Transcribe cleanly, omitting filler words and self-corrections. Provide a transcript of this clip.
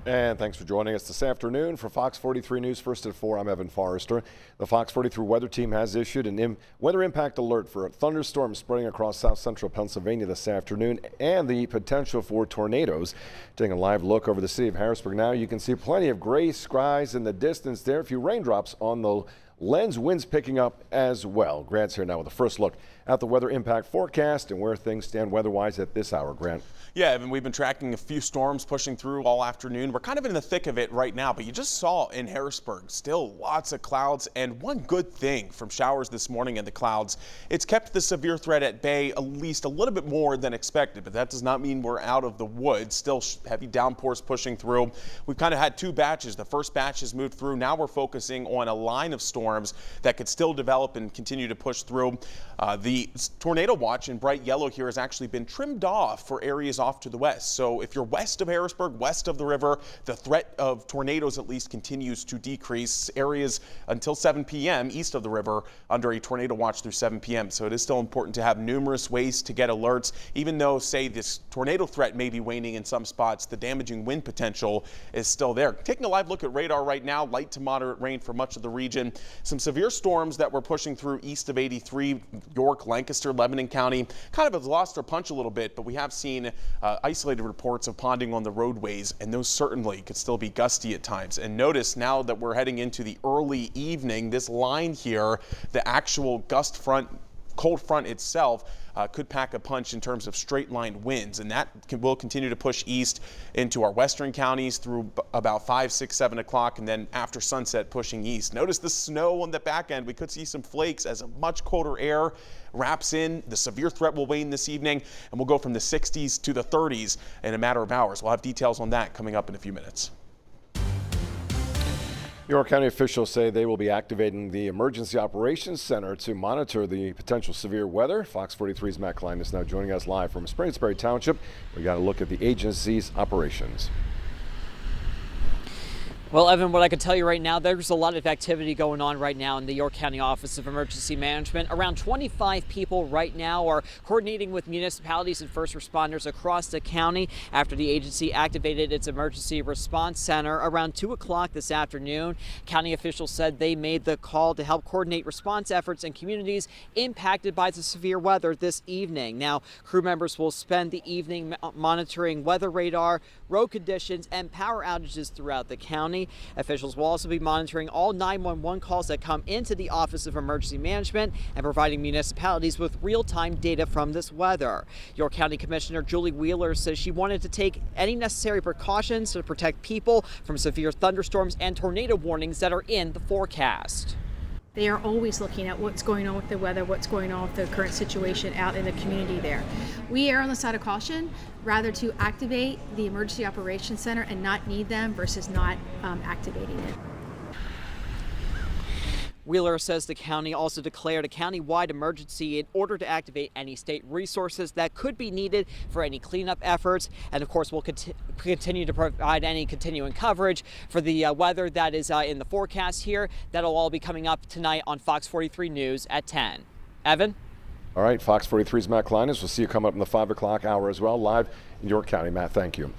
And thanks for joining us this afternoon for Fox 43 News First at 4. I'm Evan Forrester. The Fox 43 Weather Team has issued an weather impact alert for a thunderstorm spreading across south central Pennsylvania this afternoon and the potential for tornadoes. Taking a live look over the city of Harrisburg now, you can see plenty of gray skies in the distance there. A few raindrops on the lens, winds picking up as well. Grant's here now with a first look at the weather impact forecast and where things stand weather-wise at this hour. Grant. Yeah, Evan, we've been tracking a few storms pushing through all afternoon. We're kind of in the thick of it right now, but you just saw in Harrisburg, still lots of clouds. And one good thing from showers this morning and the clouds, it's kept the severe threat at bay at least a little bit more than expected, but that does not mean we're out of the woods. Still heavy downpours pushing through. We've kind of had two batches. The first batch has moved through. Now we're focusing on a line of storms that could still develop and continue to push through. The tornado watch in bright yellow here has actually been trimmed off for areas off to the west. So if you're west of Harrisburg, west of the river, the threat of tornadoes at least continues to decrease. Areas until 7 p.m. east of the river under a tornado watch through 7 p.m. So it is still important to have numerous ways to get alerts. Even though, say, this tornado threat may be waning in some spots, the damaging wind potential is still there. Taking a live look at radar right now, light to moderate rain for much of the region. Some severe storms that were pushing through east of 83, York, Lancaster, Lebanon County, kind of have lost their punch a little bit, but we have seen isolated reports of ponding on the roadways, and those certainly could still be gusty at times. And notice now that we're heading into the early evening, this line here, the actual gust front, cold front itself, could pack a punch in terms of straight line winds, and that will continue to push east into our western counties through about 5, 6, 7 o'clock, and then after sunset pushing east. Notice the snow on the back end. We could see some flakes as a much colder air wraps in. The severe threat will wane this evening, and we'll go from the 60s to the 30s in a matter of hours. We'll have details on that coming up in a few minutes. York County officials say they will be activating the Emergency Operations Center to monitor the potential severe weather. Fox 43's Matt Klein is now joining us live from Springersbury Township. We got a look at the agency's operations. Well, Evan, what I can tell you right now, there's a lot of activity going on right now in the York County Office of Emergency Management. Around 25 people right now are coordinating with municipalities and first responders across the county after the agency activated its emergency response center around 2 o'clock this afternoon. County officials said they made the call to help coordinate response efforts in communities impacted by the severe weather this evening. Now, crew members will spend the evening monitoring weather radar, road conditions, and power outages throughout the county. Officials will also be monitoring all 911 calls that come into the Office of Emergency Management and providing municipalities with real-time data from this weather. York County Commissioner Julie Wheeler says she wanted to take any necessary precautions to protect people from severe thunderstorms and tornado warnings that are in the forecast. They are always looking at what's going on with the weather, what's going on with the current situation out in the community there. We err on the side of caution, rather to activate the Emergency Operations Center and not need them versus not activating it. Wheeler says the county also declared a county-wide emergency in order to activate any state resources that could be needed for any cleanup efforts. And of course, we'll continue to provide any continuing coverage for the weather that is in the forecast here. That'll all be coming up tonight on Fox 43 News at 10. Evan? All right, Fox 43's Matt Klein. We'll see you come up in the 5 o'clock hour as well, live in York County. Matt, thank you.